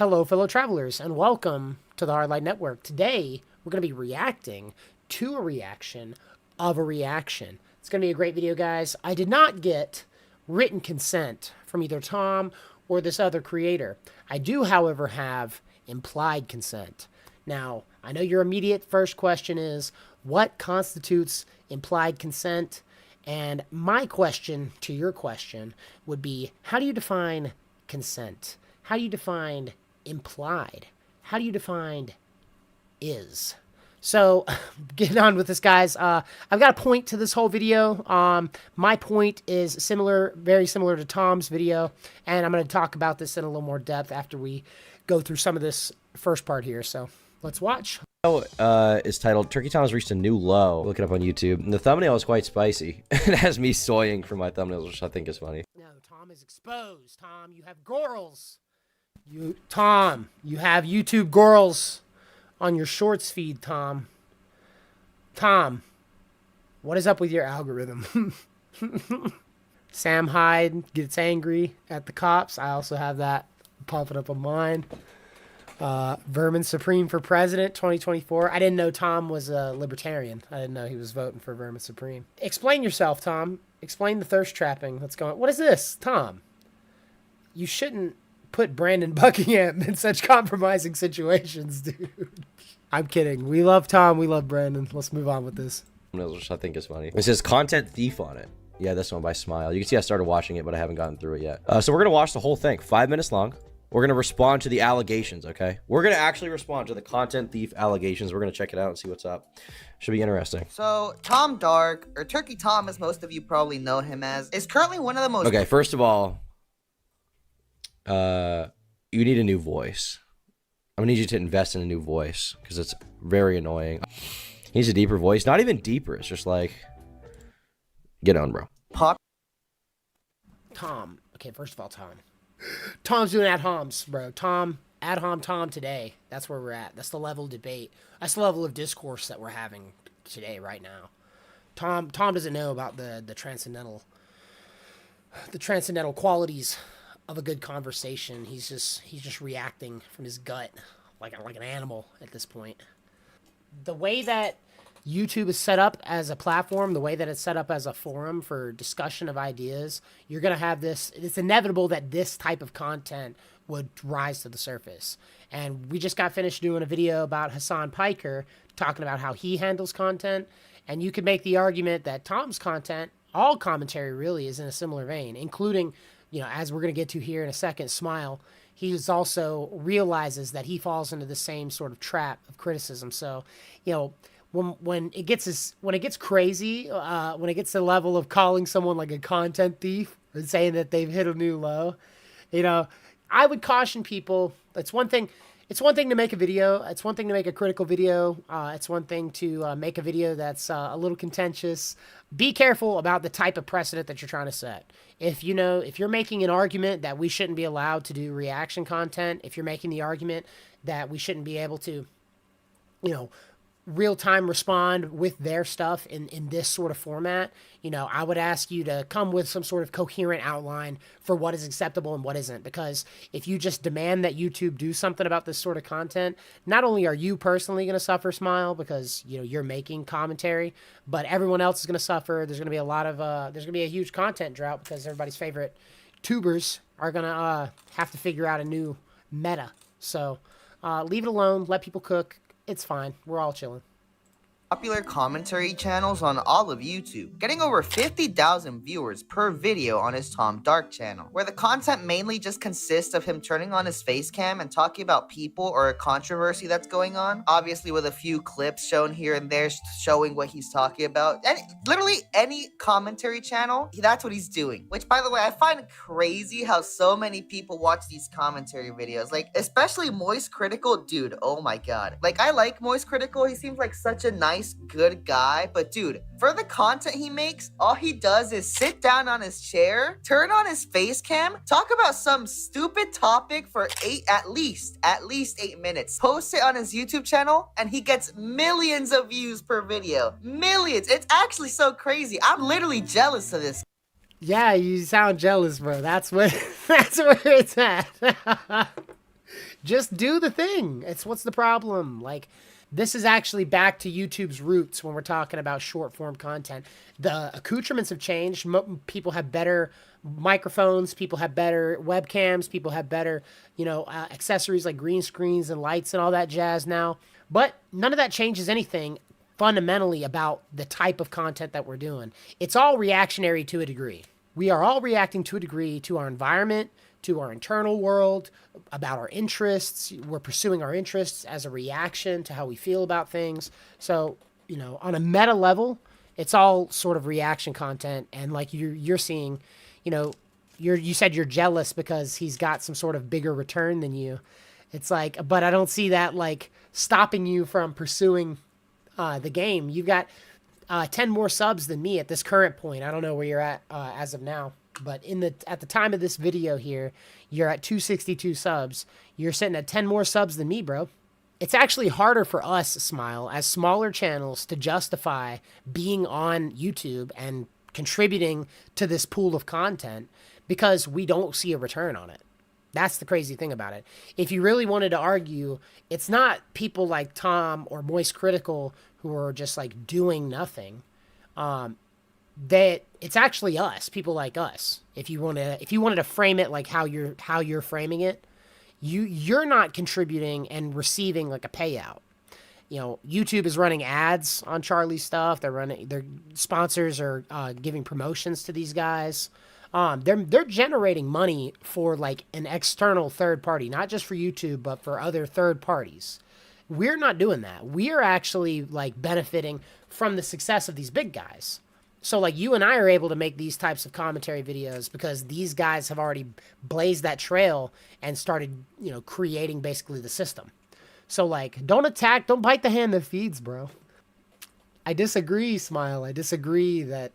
Hello, fellow travelers, and welcome to the Hardlight Network. Today, we're going to be reacting to a reaction of a reaction. It's going to be a great video, guys. I did not get written consent from either Tom or this other creator. I do, however, have implied consent. Now, I know your immediate first question is, what constitutes implied consent? And my question to your question would be, how do you define consent? How do you define implied? How do you define is? So, getting on with this, guys. I've got a point to this whole video. My point is similar, very similar to Tom's video, and I'm going to talk about this in a little more depth after we go through some of this first part here. So, let's watch. Is titled Turkey Tom has reached a new low. Look it up on YouTube. And the thumbnail is quite spicy. It has me soying for my thumbnails, which I think is funny. No, Tom is exposed. Tom, you have girls. Tom, you have YouTube girls on your shorts feed, Tom. Tom, what is up with your algorithm? Sam Hyde gets angry at the cops. I also have that popping up on mine. Vermin Supreme for President 2024. I didn't know Tom was a libertarian. I didn't know he was voting for Vermin Supreme. Explain yourself, Tom. Explain the thirst trapping that's going on. What is this, Tom? You shouldn't put Brandon Buckingham in such compromising situations, dude. I'm kidding. We love Tom. We love Brandon. Let's move on with this. Which I think is funny. It says Content Thief on it. Yeah, this one by Smile. You can see I started watching it, but I haven't gotten through it yet. So we're going to watch the whole thing. 5 minutes long. We're going to respond to the allegations, okay? We're going to actually respond to the Content Thief allegations. We're going to check it out and see what's up. Should be interesting. So, Tom Dark, or Turkey Tom as most of you probably know him as, is currently one of the most... Okay, first of all, you need a new voice. I'm gonna need you to invest in a new voice because it's very annoying. He needs a deeper voice. Not even deeper. It's just like, get on, bro. Tom. Okay, first of all, Tom. Tom's doing ad homs, bro. Tom, ad hom Tom today. That's where we're at. That's the level of debate. That's the level of discourse that we're having today, right now. Tom doesn't know about the transcendental qualities of a good conversation. He's just reacting from his gut like an animal at this point. The way that YouTube is set up as a platform, the way that it's set up as a forum for discussion of ideas, you're going to have this. It's inevitable that this type of content would rise to the surface. And we just got finished doing a video about Hassan Piker talking about how he handles content. And you could make the argument that Tom's content, all commentary really, is in a similar vein, including, you know, as we're going to get to here in a second, Smile. He's also realizes that he falls into the same sort of trap of criticism. So, you know, when it gets crazy, when it gets to the level of calling someone like a content thief and saying that they've hit a new low, you know, I would caution people. It's one thing to make a video. It's one thing to make a critical video. It's one thing to make a video that's a little contentious. Be careful about the type of precedent that you're trying to set. If you're making an argument that we shouldn't be allowed to do reaction content, if you're making the argument that we shouldn't be able to, you know, real-time respond with their stuff in this sort of format, you know, I would ask you to come with some sort of coherent outline for what is acceptable and what isn't. Because if you just demand that YouTube do something about this sort of content, not only are you personally going to suffer, Smile, because, you know, you're making commentary, but everyone else is going to suffer. There's going to be there's going to be a huge content drought because everybody's favorite tubers are going to have to figure out a new meta. So leave it alone. Let people cook. It's fine. We're all chilling. Popular commentary channels on all of YouTube, getting over 50,000 viewers per video on his Tom Dark channel, where the content mainly just consists of him turning on his face cam and talking about people or a controversy that's going on, obviously with a few clips shown here and there showing what he's talking about. And literally any commentary channel, that's what he's doing. Which, by the way, I find crazy how so many people watch these commentary videos, like especially Moist Critical. Dude, oh my god, like I like Moist Critical. He seems like such a nice, good guy, but dude, for the content he makes, all he does is sit down on his chair, turn on his face cam, talk about some stupid topic for at least 8 minutes, post it on his YouTube channel, and he gets millions of views per video. Millions. It's actually so crazy. I'm literally jealous of this. Yeah, you sound jealous, bro. That's where it's at. Just do the thing. It's what's the problem? Like, this is actually back to YouTube's roots when we're talking about short form content. The accoutrements have changed. People have better microphones. People have better webcams. People have better, accessories like green screens and lights and all that jazz now. But none of that changes anything fundamentally about the type of content that we're doing. It's all reactionary to a degree. We are all reacting to a degree to our environment, to our internal world, about our interests. We're pursuing our interests as a reaction to how we feel about things. So, on a meta level, it's all sort of reaction content. And like you're seeing, you said you're jealous because he's got some sort of bigger return than you. It's like, but I don't see that like stopping you from pursuing the game. You've got 10 more subs than me at this current point. I don't know where you're at as of now, but at the time of this video here, you're at 262 subs. You're sitting at 10 more subs than me, bro. It's actually harder for us, Smile, as smaller channels to justify being on YouTube and contributing to this pool of content because we don't see a return on it. That's the crazy thing about it. If you really wanted to argue, it's not people like Tom or Moist Critical who are just like doing nothing. That it's actually us, people like us. If you wanted to frame it like how you're framing it, you're not contributing and receiving like a payout. YouTube is running ads on Charlie's stuff. Their sponsors are giving promotions to these guys. They're generating money for like an external third party, not just for YouTube, but for other third parties. We're not doing that. We are actually like benefiting from the success of these big guys. So like you and I are able to make these types of commentary videos because these guys have already blazed that trail and started, creating basically the system. So like, don't bite the hand that feeds, bro. I disagree, Smile. I disagree that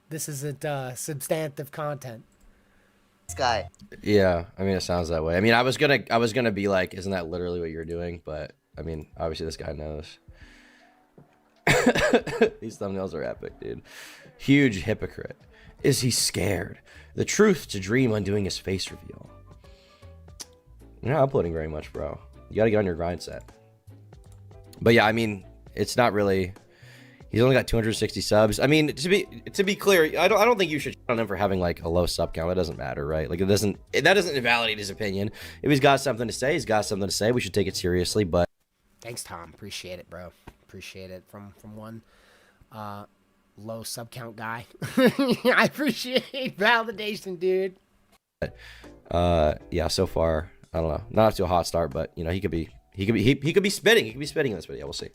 this isn't substantive content. This guy. Yeah, I mean, it sounds that way. I mean, I was gonna be like, isn't that literally what you're doing? But I mean, obviously this guy knows. These thumbnails are epic, dude. Huge hypocrite. Is he scared? The truth to dream undoing his face reveal. You're not uploading very much, bro. You gotta get on your grind set. But yeah, I mean, it's not really. He's only got 260 subs. I mean, to be clear, I don't think you should shit on him for having like a low sub count. That doesn't matter, right? Like that doesn't invalidate his opinion. If he's got something to say, he's got something to say. We should take it seriously. But thanks, Tom. Appreciate it, bro. Appreciate it from one low sub count guy. I appreciate validation, dude. Yeah, so far I don't know. Not off to a hot start, but he could be spitting. He could be spitting in this video. We'll see.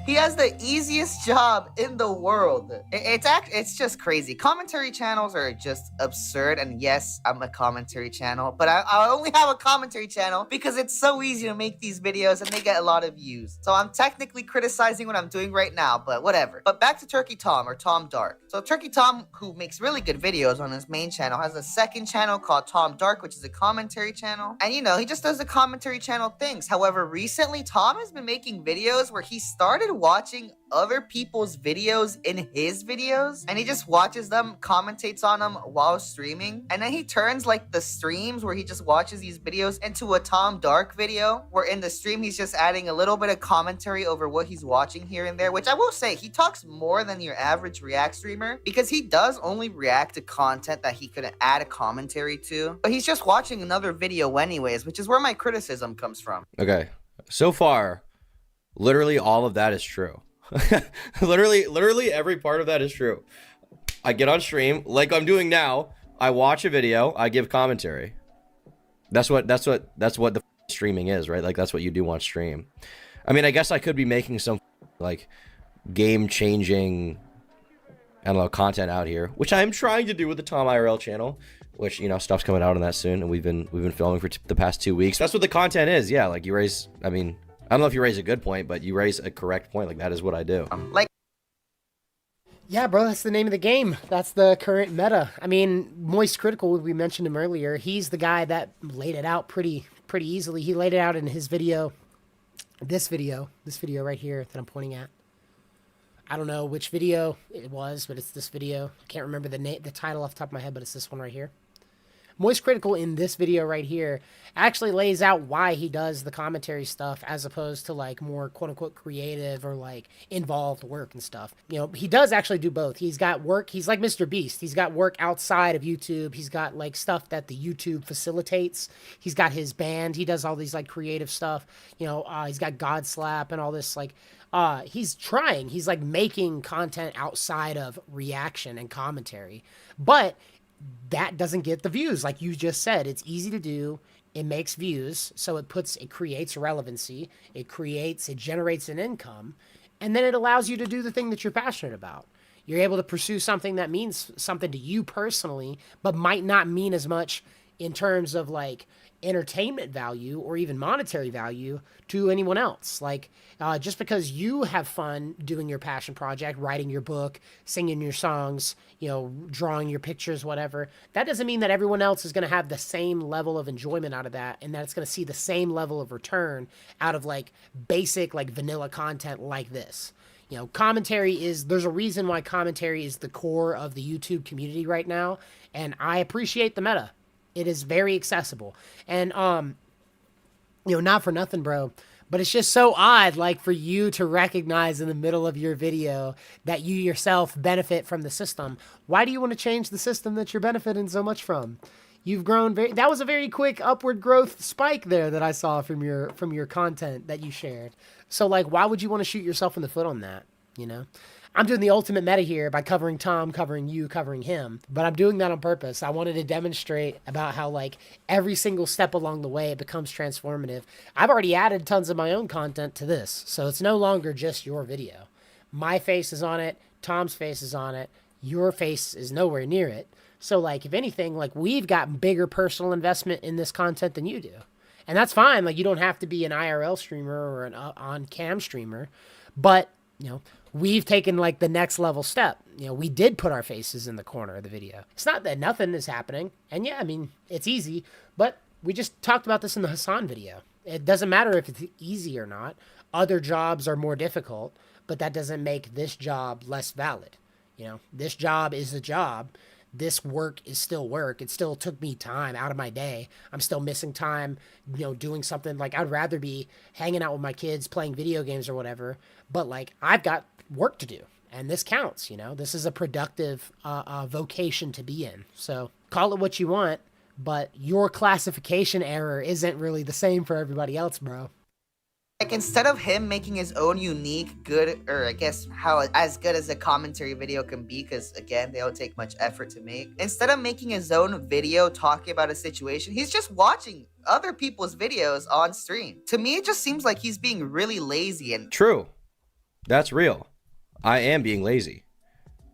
He has the easiest job in the world. It's just crazy. Commentary channels are just absurd. And yes, I'm a commentary channel, but I only have a commentary channel because it's so easy to make these videos and they get a lot of views. So I'm technically criticizing what I'm doing right now, but whatever. But back to Turkey Tom or Tom Dark. So Turkey Tom, who makes really good videos on his main channel, has a second channel called Tom Dark, which is a commentary channel. And he just does the commentary channel things. However, recently Tom has been making videos where he started watching other people's videos in his videos, and he just watches them, commentates on them while streaming, and then he turns like the streams where he just watches these videos into a Tom Dark video, where in the stream he's just adding a little bit of commentary over what he's watching here and there, which I will say, he talks more than your average React streamer, because he does only react to content that he could add a commentary to, but he's just watching another video anyways, which is where my criticism comes from. Okay, so far literally all of that is true. literally every part of that is true. I get on stream like I'm doing now. I watch a video. I give commentary. That's what the streaming is, right? Like that's what you do on stream. I mean, I guess I could be making some like game-changing, I don't know, content out here, which I'm trying to do with the Tom IRL channel. Which stuff's coming out on that soon, and we've been filming for the past 2 weeks. That's what the content is. Yeah, like you raise. I mean, I don't know if you raise a good point, but you raise a correct point. Like, that is what I do. Yeah, bro, that's the name of the game. That's the current meta. I mean, Moist Critical, we mentioned him earlier. He's the guy that laid it out pretty easily. He laid it out in his video, this video right here that I'm pointing at. I don't know which video it was, but it's this video. I can't remember the title off the top of my head, but it's this one right here. Moist Critical in this video right here actually lays out why he does the commentary stuff as opposed to like more quote unquote creative or like involved work and stuff. You know, he does actually do both. He's got work. He's like Mr. Beast. He's got work outside of YouTube. He's got like stuff that the YouTube facilitates. He's got his band. He does all these like creative stuff. You know, he's got God Slap and all this like, he's trying. He's like making content outside of reaction and commentary. But that doesn't get the views. Like you just said, it's easy to do. It makes views. So it creates relevancy. It generates an income. And then it allows you to do the thing that you're passionate about. You're able to pursue something that means something to you personally, but might not mean as much in terms of like entertainment value or even monetary value to anyone else. Like just because you have fun doing your passion project, writing your book, singing your songs, you know, drawing your pictures, whatever, that doesn't mean that everyone else is going to have the same level of enjoyment out of that and that it's going to see the same level of return out of like basic like vanilla content like this. You know, there's a reason why commentary is the core of the YouTube community right now, and I appreciate the meta. It is very accessible. And, you know, not for nothing, bro, but it's just so odd, like, for you to recognize in the middle of your video that you yourself benefit from the system. Why do you want to change the system that you're benefiting so much from? You've grown that was a very quick upward growth spike there that I saw from your content that you shared. So, like, why would you want to shoot yourself in the foot on that, you know? I'm doing the ultimate meta here by covering Tom, covering you, covering him, but I'm doing that on purpose. I wanted to demonstrate about how like every single step along the way it becomes transformative. I've already added tons of my own content to this, so it's no longer just your video. My face is on it, Tom's face is on it, your face is nowhere near it. So like if anything, like we've got bigger personal investment in this content than you do. And that's fine. Like you don't have to be an IRL streamer or an on-cam streamer, but you know, we've taken like the next level step. You know, we did put our faces in the corner of the video. It's not that nothing is happening. And yeah, I mean, it's easy, but we just talked about this in the Hassan video. It doesn't matter if it's easy or not. Other jobs are more difficult, but that doesn't make this job less valid. You know, this job is a job. This work is still work. It still took me time out of my day. I'm still missing time, you know, doing something like I'd rather be hanging out with my kids, playing video games or whatever. But like I've got work to do and this counts, you know, this is a productive vocation to be in. So call it what you want, but your classification error isn't really the same for everybody else, bro. Like, instead of him making his own unique, good, or I guess as good as a commentary video can be, because again, they don't take much effort to make. Instead of making his own video talking about a situation, he's just watching other people's videos on stream. To me, it just seems like he's being really lazy and... True. That's real. I am being lazy.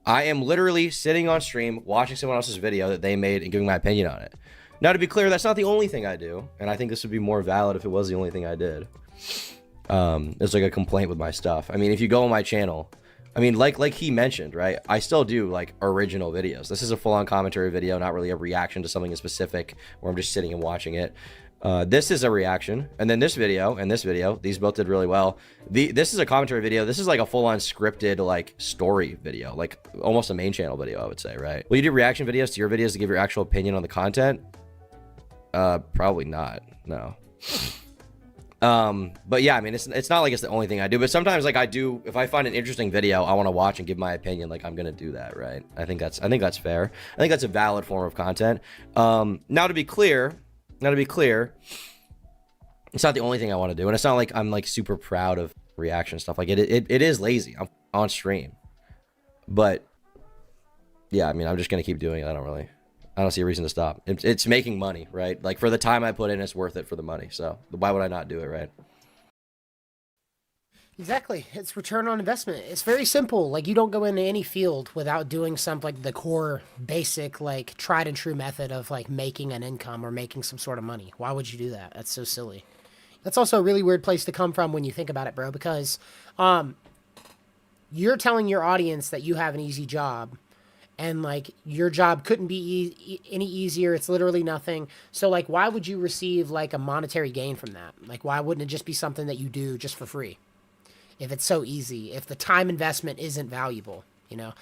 I am literally sitting on stream, watching someone else's video that they made and giving my opinion on it. Now, to be clear, that's not the only thing I do, and I think this would be more valid if it was the only thing I did. It's like a complaint with my stuff. I mean, if you go on my channel, I mean, like he mentioned, right? I still do like original videos. This is a full-on commentary video, not really a reaction to something specific where I'm just sitting and watching it. This is a reaction, and then this video and this video, these both did really well. This is a commentary video. This is like a full-on scripted like story video, like almost a main channel video, I would say, right? Will you do reaction videos to your videos to give your actual opinion on the content? Probably not. No. But yeah, I mean, it's not like it's the only thing I do, but sometimes like I do, if I find an interesting video, I want to watch and give my opinion, like I'm going to do that. Right. I think that's fair. I think that's a valid form of content. Now to be clear, it's not the only thing I want to do. And it's not like I'm like super proud of reaction stuff. Like it is lazy. I'm on stream, but yeah, I mean, I'm just going to keep doing it. I don't see a reason to stop. It's making money, right? Like for the time I put in, it's worth it for the money. So why would I not do it, right? Exactly. It's return on investment. It's very simple. Like you don't go into any field without doing something like the core basic, like tried and true method of like making an income or making some sort of money. Why would you do that? That's so silly. That's also a really weird place to come from when you think about it, bro, because you're telling your audience that you have an easy job. And like your job couldn't be any easier. It's literally nothing. So like, why would you receive like a monetary gain from that? Like, why wouldn't it just be something that you do just for free? If it's so easy, if the time investment isn't valuable, you know,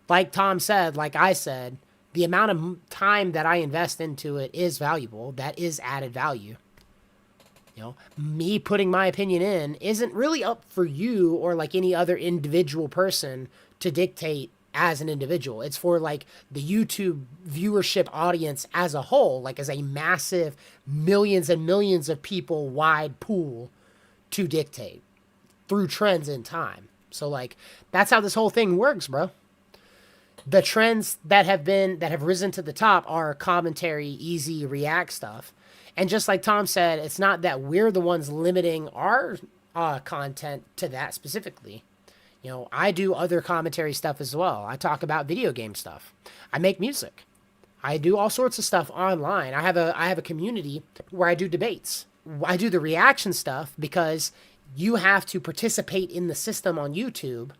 like Tom said, like I said, The amount of time that I invest into it is valuable. That is added value. You know, me putting my opinion in isn't really up for you or like any other individual person to dictate as an individual. It's for like the YouTube viewership audience as a whole, like as a massive millions and millions of people wide pool to dictate through trends in time. So like that's how this whole thing works, bro. The trends that have risen to the top are commentary, easy react stuff. And just like Tom said, it's not that we're the ones limiting our content to that specifically. You know, I do other commentary stuff as well. I talk about video game stuff. I make music. I do all sorts of stuff online. I have a community where I do debates. I do the reaction stuff because you have to participate in the system on YouTube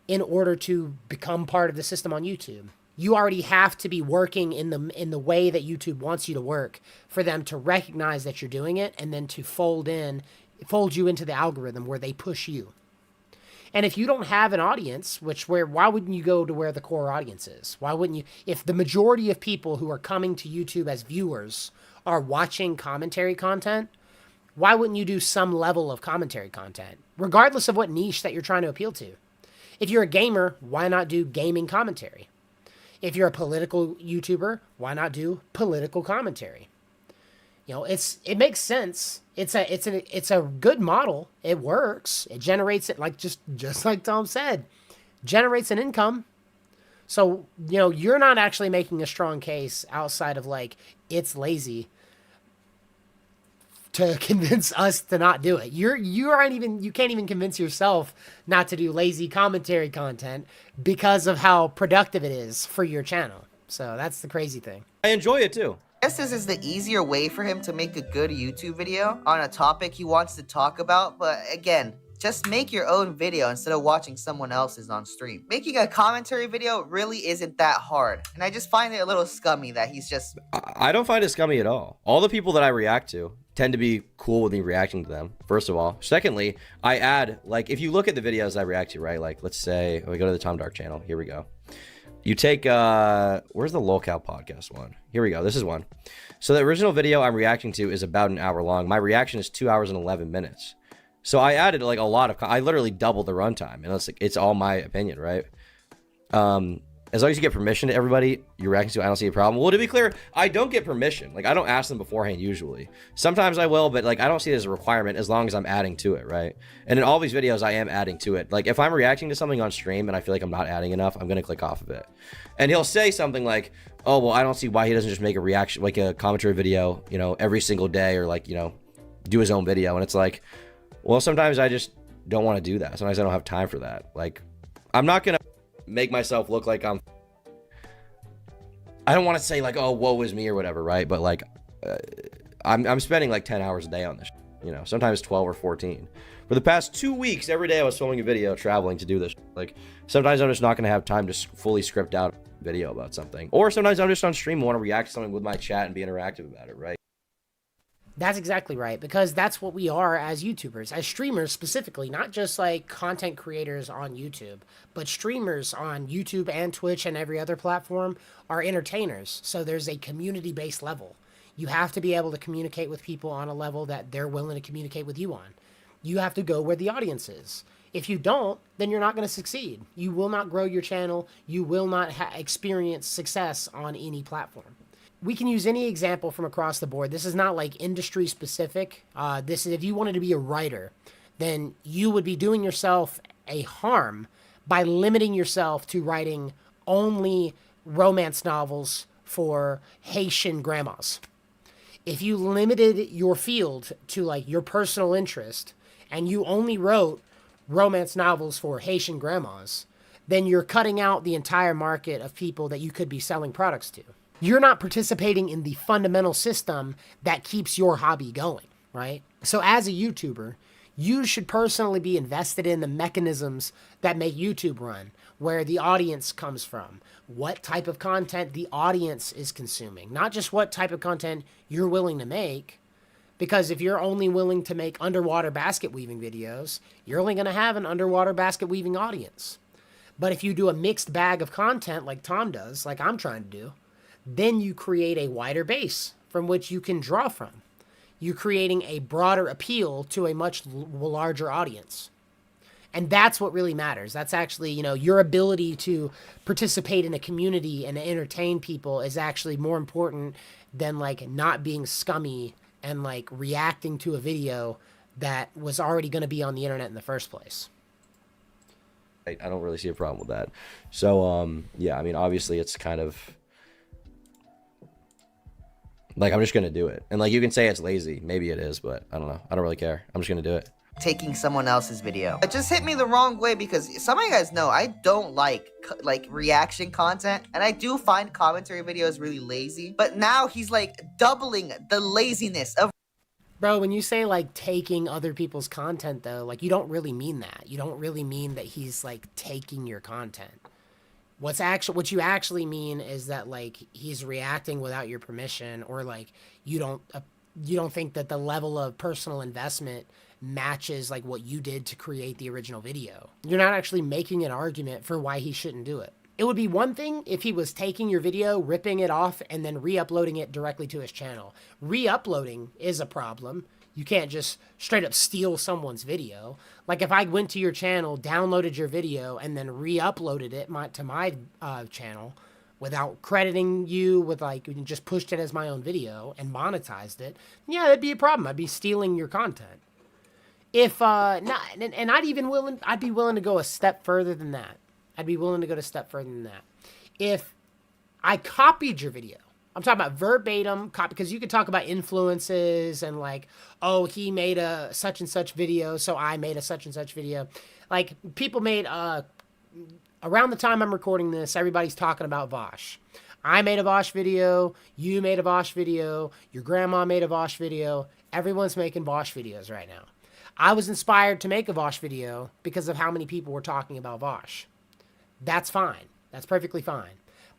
in order to become part of the system on YouTube. You already have to be working in the way that YouTube wants you to work for them to recognize that you're doing it and then to fold you into the algorithm where they push you. And if you don't have an audience, why wouldn't you go to where the core audience is? Why wouldn't you? If the majority of people who are coming to YouTube as viewers are watching commentary content, why wouldn't you do some level of commentary content, regardless of what niche that you're trying to appeal to? If you're a gamer, why not do gaming commentary? If you're a political YouTuber, why not do political commentary? You know, it makes sense. It's a good model. It works. It generates it like just like Tom said, generates an income. So, you know, you're not actually making a strong case outside of like it's lazy to convince us to not do it. You can't even convince yourself not to do lazy commentary content because of how productive it is for your channel. So that's the crazy thing. I enjoy it too. I guess this is the easier way for him to make a good YouTube video on a topic he wants to talk about, but again, just make your own video instead of watching someone else's on stream. Making a commentary video really isn't that hard, and I just find it a little scummy that he's just... I don't find it scummy at all. All the people that I react to tend to be cool with me reacting to them, first of all. Secondly, I add, like, if you look at the videos I react to, right, like, let's say, we go to the Tom Dark channel, here we go. You take, where's the Lolcow podcast one? Here we go, this is one. So the original video I'm reacting to is about an hour long. My reaction is 2 hours and 11 minutes. So I added like a lot of, I literally doubled the runtime, and it's all my opinion, right? As long as you get permission to everybody you're reacting to, I don't see a problem. Well, to be clear, I don't get permission. Like, I don't ask them beforehand usually. Sometimes I will, but like, I don't see it as a requirement as long as I'm adding to it, right? And in all these videos, I am adding to it. Like, if I'm reacting to something on stream and I feel like I'm not adding enough, I'm gonna click off of it. And he'll say something like, oh, well, I don't see why he doesn't just make a reaction, like a commentary video, you know, every single day, or like, you know, do his own video. And it's like, well, sometimes I just don't want to do that. Sometimes I don't have time for that. Like, I'm not gonna make myself look like I don't want to say like, oh, woe is me or whatever, right? But like, I'm spending like 10 hours a day on this, you know, sometimes 12 or 14. For the past 2 weeks, every day I was filming a video, traveling to do this. Like, sometimes I'm just not going to have time to fully script out a video about something. Or sometimes I'm just on stream and want to react to something with my chat and be interactive about it, right? That's exactly right, because that's what we are as YouTubers, as streamers specifically, not just like content creators on YouTube, but streamers on YouTube and Twitch and every other platform are entertainers. So there's a community-based level. You have to be able to communicate with people on a level that they're willing to communicate with you on. You have to go where the audience is. If you don't, then you're not going to succeed. You will not grow your channel. You will not experience success on any platform. We can use any example from across the board. This is not like industry specific. This is, if you wanted to be a writer, then you would be doing yourself a harm by limiting yourself to writing only romance novels for Haitian grandmas. If you limited your field to like your personal interest and you only wrote romance novels for Haitian grandmas, then you're cutting out the entire market of people that you could be selling products to. You're not participating in the fundamental system that keeps your hobby going, right? So as a YouTuber, you should personally be invested in the mechanisms that make YouTube run, where the audience comes from, what type of content the audience is consuming, not just what type of content you're willing to make. Because if you're only willing to make underwater basket weaving videos, you're only going to have an underwater basket weaving audience. But if you do a mixed bag of content like Tom does, like I'm trying to do, then you create a wider base from which you can draw from. You're creating a broader appeal to a much larger audience. And that's what really matters. That's actually, you know, your ability to participate in a community and entertain people is actually more important than like not being scummy and like reacting to a video that was already going to be on the internet in the first place. I don't really see a problem with that. So, yeah, I mean, obviously it's kind of like, I'm just going to do it. And like, you can say it's lazy. Maybe it is, but I don't know. I don't really care. I'm just going to do it. Taking someone else's video. It just hit me the wrong way because some of you guys know I don't like reaction content, and I do find commentary videos really lazy. But now he's like doubling the laziness of. Bro, when you say like taking other people's content though, like you don't really mean that. You don't really mean that he's like taking your content. What you actually mean is that like he's reacting without your permission, or like you don't think that the level of personal investment matches like what you did to create the original video. You're not actually making an argument for why he shouldn't do it. It would be one thing if he was taking your video, ripping it off, and then re-uploading it directly to his channel. Re-uploading is a problem. You can't just straight up steal someone's video. Like if I went to your channel, downloaded your video, and then re-uploaded it to my channel without crediting you with like, just pushed it as my own video and monetized it, yeah, that'd be a problem. I'd be stealing your content. If not, and I'd be willing to go a step further than that. If I copied your video, I'm talking about verbatim copy, because you could talk about influences and like, oh, he made a such and such video, so I made a such and such video. Like people made around the time I'm recording this, everybody's talking about Vosh. I made a Vosh video, you made a Vosh video, your grandma made a Vosh video. Everyone's making Vosh videos right now. I was inspired to make a Vosh video because of how many people were talking about Vosh. That's fine. That's perfectly fine.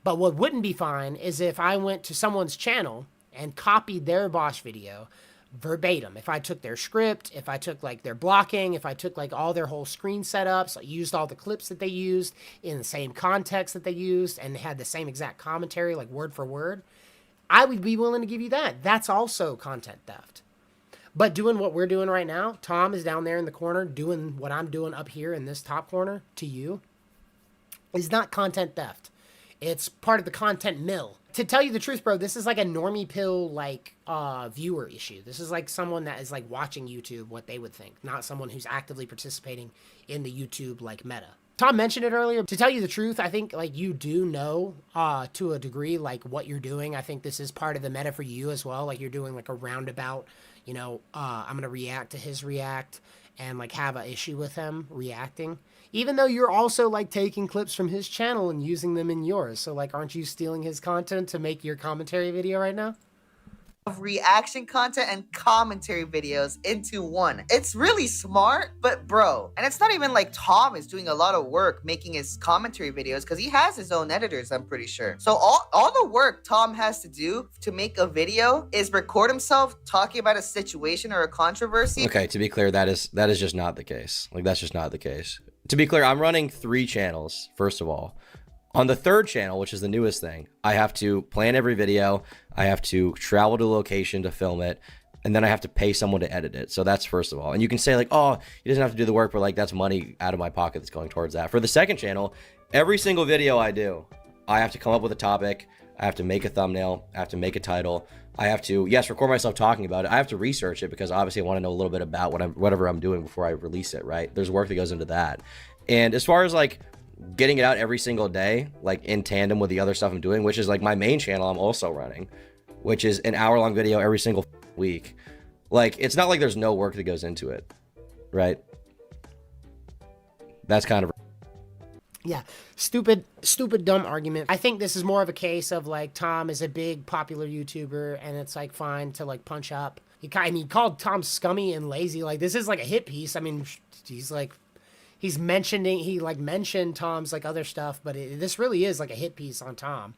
But what wouldn't be fine is if I went to someone's channel and copied their Vosh video verbatim. If I took their script, if I took like their blocking, if I took like all their whole screen setups, I used all the clips that they used in the same context that they used and had the same exact commentary, like word for word, I would be willing to give you that. That's also content theft. But doing what we're doing right now, Tom is down there in the corner doing what I'm doing up here in this top corner to you, is not content theft. It's part of the content mill. To tell you the truth, bro, this is like a normie pill like viewer issue. This is like someone that is like watching YouTube, what they would think, not someone who's actively participating in the YouTube like meta. Tom mentioned it earlier. To tell you the truth, I think like you do know to a degree like what you're doing. I think this is part of the meta for you as well. Like you're doing like a roundabout, you know, I'm going to react to his react and like have an issue with him reacting. Even though you're also like taking clips from his channel and using them in yours. So like, aren't you stealing his content to make your commentary video right now? Of reaction content and commentary videos into one. It's really smart, but bro, and it's not even like Tom is doing a lot of work making his commentary videos because he has his own editors, I'm pretty sure. So all the work Tom has to do to make a video is record himself talking about a situation or a controversy. Okay, to be clear, that is just not the case. Like, that's just not the case. To be clear, I'm running 3 channels, first of all. On the 3rd channel, which is the newest thing, I have to plan every video, I have to travel to a location to film it, and then I have to pay someone to edit it. So that's first of all. And you can say like, oh, he doesn't have to do the work, but like that's money out of my pocket that's going towards that. For the 2nd channel, every single video I do, I have to come up with a topic, I have to make a thumbnail, I have to make a title, I have to, yes, record myself talking about it. I have to research it because obviously I want to know a little bit about whatever I'm doing before I release it, right? There's work that goes into that. And as far as like getting it out every single day, like in tandem with the other stuff I'm doing, which is like my main channel I'm also running, which is an hour-long video every single week. Like, it's not like there's no work that goes into it, right? That's kind of... Yeah, stupid, dumb argument. I think this is more of a case of like Tom is a big popular YouTuber and it's like fine to like punch up. He called Tom scummy and lazy. Like, this is like a hit piece. I mean, he mentioned Tom's like other stuff, but this really is like a hit piece on Tom.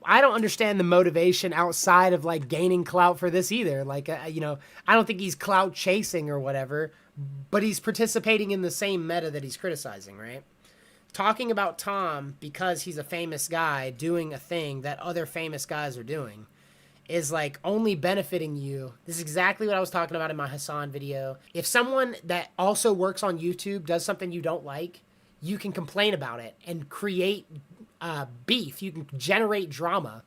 I don't understand the motivation outside of like gaining clout for this either. Like, you know, I don't think he's clout chasing or whatever, but he's participating in the same meta that he's criticizing, right? talking about Tom because he's a famous guy doing a thing that other famous guys are doing is like only benefiting you. This is exactly what I was talking about in my Hassan video. If someone that also works on YouTube does something you don't like, you can complain about it and create beef. You can generate drama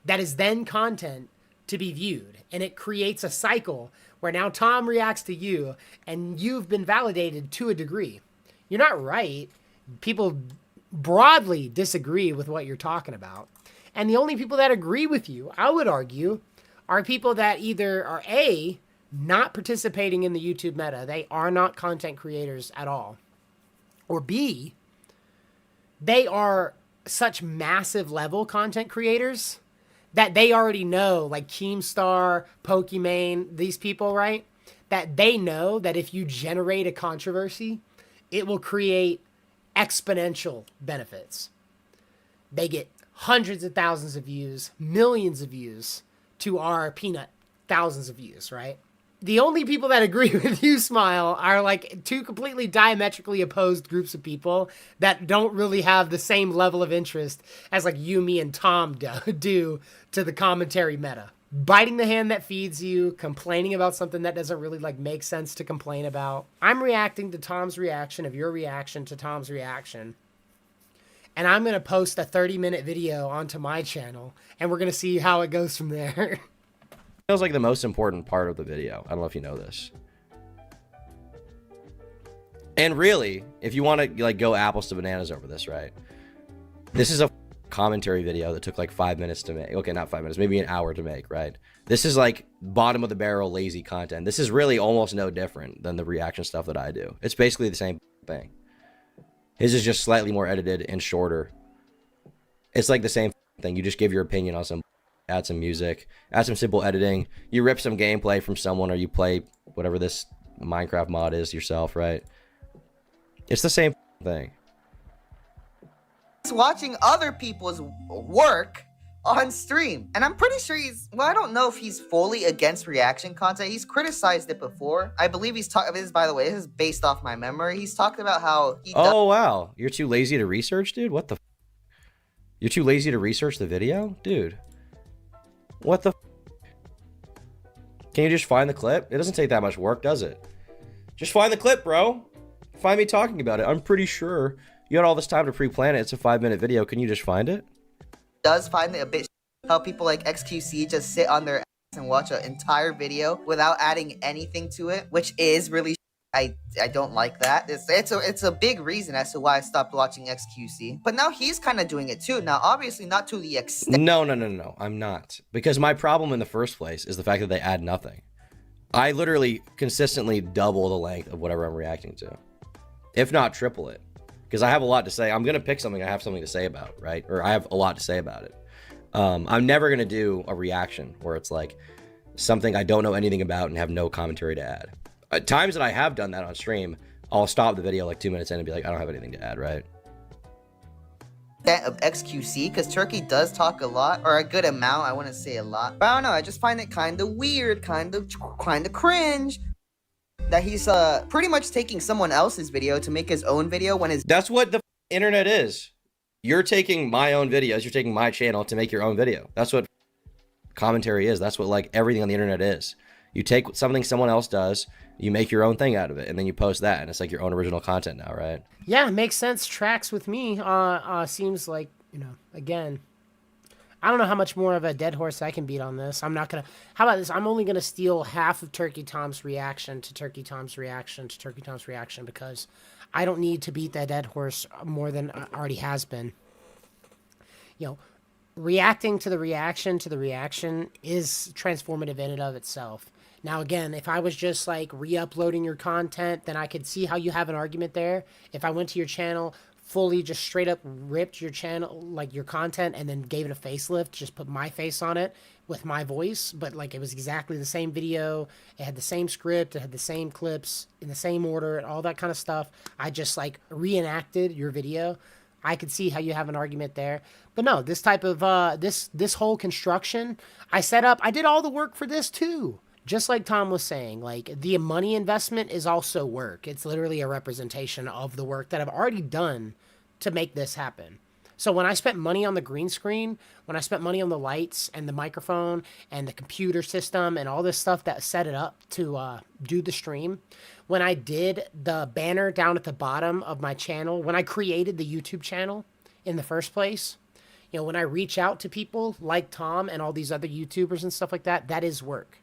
that is then content to be viewed. And it creates a cycle where now Tom reacts to you and you've been validated to a degree. You're not right. People broadly disagree with what you're talking about. And the only people that agree with you, I would argue, are people that either are A, not participating in the YouTube meta. They are not content creators at all. Or B, they are such massive level content creators that they already know, like Keemstar, Pokimane, these people, right? That they know that if you generate a controversy, it will create exponential benefits. They get hundreds of thousands of views, millions of views, to our peanut, thousands of views, right? The only people that agree with you, Smile, are like two completely diametrically opposed groups of people that don't really have the same level of interest as like you, me, and Tom do to the commentary meta. Biting the hand that feeds you, complaining about something that doesn't really like make sense to complain about. I'm reacting to Tom's reaction of your reaction to Tom's reaction. And I'm going to post a 30-minute video onto my channel, and we're going to see how it goes from there. Feels like the most important part of the video. I don't know if you know this. And really, if you want to like go apples to bananas over this, right? This is a commentary video that took like 5 minutes to make. Okay, not 5 minutes, maybe an hour to make, right? This is like bottom of the barrel lazy content. This is really almost no different than the reaction stuff that I do. It's basically the same thing. His is just slightly more edited and shorter. It's like the same thing. You just give your opinion on some, add some music, add some simple editing. You rip some gameplay from someone, or you play whatever this Minecraft mod is yourself, right? It's the same thing. He's watching other people's work on stream. And I'm pretty sure well, I don't know if he's fully against reaction content. He's criticized it before. I believe he's talking, this, by the way, this is based off my memory. He's talked about how he Oh, wow. You're too lazy to research, dude? What the You're too lazy to research the video? Dude. What the Can you just find the clip? It doesn't take that much work, does it? Just find the clip, bro. Find me talking about it. I'm pretty sure you had all this time to pre-plan it. It's a 5-minute video. Can you just find it? does find it a bit how people like XQC just sit on their ass and watch an entire video without adding anything to it, which is really I don't like that. It's a big reason as to why I stopped watching XQC. But now he's kind of doing it too. Now, obviously not to the extent. No. I'm not. Because my problem in the first place is the fact that they add nothing. I literally consistently double the length of whatever I'm reacting to. If not triple it. Because I have a lot to say. I'm going to pick something I have something to say about, right? Or I have a lot to say about it. I'm never going to do a reaction where it's like something I don't know anything about and have no commentary to add. At times that I have done that on stream, I'll stop the video like 2 minutes in and be like, I don't have anything to add, right? That of XQC, because Turkey does talk a lot, or a good amount. I wouldn't say a lot, but I don't know. I just find it kind of weird, kind of cringe that he's pretty much taking someone else's video to make his own video when his. That's what the internet is. You're taking my own videos. You're taking my channel to make your own video. That's what commentary is. That's what like everything on the internet is. You take something someone else does, you make your own thing out of it, and then you post that, and it's like your own original content now, right? Yeah, makes sense. Tracks with me. Seems like, again, I don't know how much more of a dead horse I can beat on this. I'm not going to... How about this? I'm only going to steal half of Turkey Tom's reaction to Turkey Tom's reaction to Turkey Tom's reaction because I don't need to beat that dead horse more than already has been. Reacting to the reaction is transformative in and of itself. Now, again, if I was just like re-uploading your content, then I could see how you have an argument there. If I went to your channel, fully just straight up ripped your channel, like your content, and then gave it a facelift, just put my face on it with my voice, but like it was exactly the same video, it had the same script, it had the same clips in the same order, and all that kind of stuff. I just like reenacted your video. I could see how you have an argument there. But no, this type of, this whole construction, I set up, I did all the work for this too. Just like Tom was saying, like the money investment is also work. It's literally a representation of the work that I've already done to make this happen. So when I spent money on the green screen, when I spent money on the lights and the microphone and the computer system and all this stuff that set it up to do the stream, when I did the banner down at the bottom of my channel, when I created the YouTube channel in the first place, you know, when I reach out to people like Tom and all these other YouTubers and stuff like that, that is work.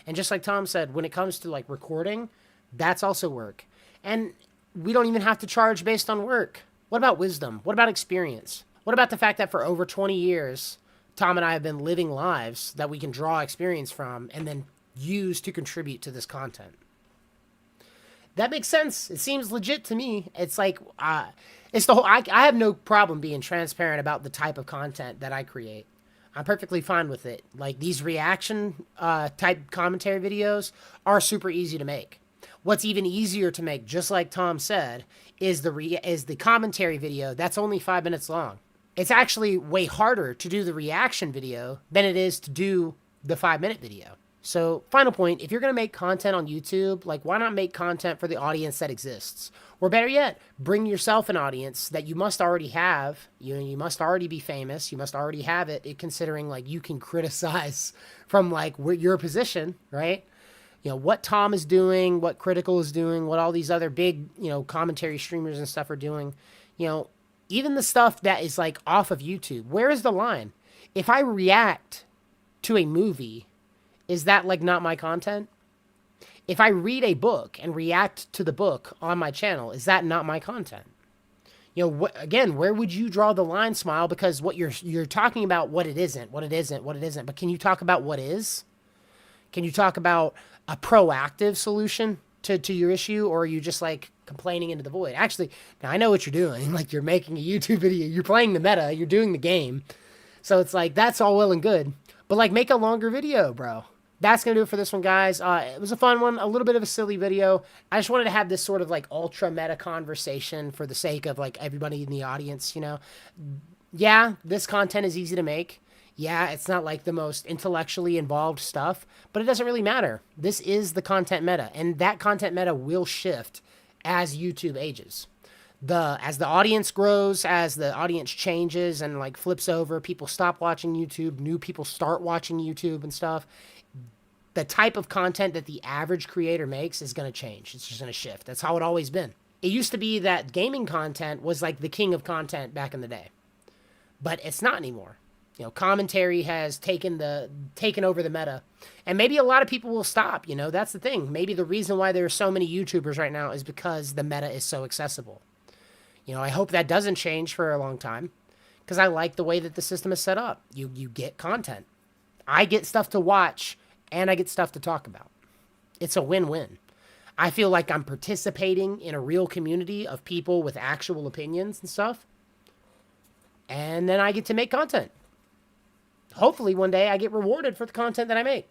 And just like Tom said, when it comes to like recording, that's also work. And we don't even have to charge based on work. What about wisdom? What about experience? What about the fact that for over 20 years, Tom and I have been living lives that we can draw experience from and then use to contribute to this content? That makes sense. It seems legit to me. It's like, it's the whole, I have no problem being transparent about the type of content that I create. I'm perfectly fine with it. Like these reaction type commentary videos are super easy to make. What's even easier to make, just like Tom said, is the commentary video that's only 5 minutes long. It's actually way harder to do the reaction video than it is to do the 5-minute video. So, final point, if you're going to make content on YouTube, like why not make content for the audience that exists? Or better yet, bring yourself an audience that you must already have. You must already be famous. You must already have it, considering like you can criticize from like your position, right? You know, what Tom is doing, what Critical is doing, what all these other big, you know, commentary streamers and stuff are doing. You know, even the stuff that is like off of YouTube, where is the line? If I react to a movie, is that like not my content? If I read a book and react to the book on my channel, is that not my content? You know, again, where would you draw the line, Smile? Because what you're talking about what it isn't. But can you talk about what is? Can you talk about a proactive solution to your issue, or are you just like complaining into the void? Actually, now I know what you're doing. Like you're making a YouTube video, you're playing the meta, you're doing the game. So it's like, that's all well and good, but like make a longer video, bro. That's going to do it for this one, guys. It was a fun one, a little bit of a silly video. I just wanted to have this sort of like ultra meta conversation for the sake of like everybody in the audience, you know? Yeah, this content is easy to make. Yeah, it's not like the most intellectually involved stuff, but it doesn't really matter. This is the content meta, and that content meta will shift as YouTube ages. As the audience grows, as the audience changes and like flips over, people stop watching YouTube, new people start watching YouTube and stuff. The type of content that the average creator makes is going to change. It's just going to shift. That's how it always been. It used to be that gaming content was like the king of content back in the day, but it's not anymore. You know, commentary has taken over the meta, and maybe a lot of people will stop. You know, that's the thing. Maybe the reason why there are so many YouTubers right now is because the meta is so accessible. You know, I hope that doesn't change for a long time, because I like the way that the system is set up. You get content. I get stuff to watch, and I get stuff to talk about. It's a win-win. I feel like I'm participating in a real community of people with actual opinions and stuff, and then I get to make content. Hopefully one day I get rewarded for the content that I make.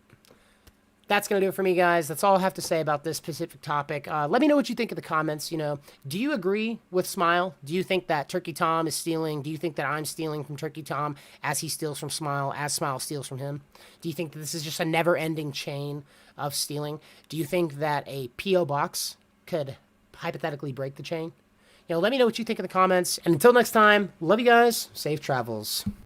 That's going to do it for me, guys. That's all I have to say about this specific topic. Let me know what you think in the comments. You know, do you agree with Smile? Do you think that Turkey Tom is stealing? Do you think that I'm stealing from Turkey Tom as he steals from Smile, as Smile steals from him? Do you think that this is just a never-ending chain of stealing? Do you think that a P.O. box could hypothetically break the chain? You know, let me know what you think in the comments. And until next time, love you guys. Safe travels.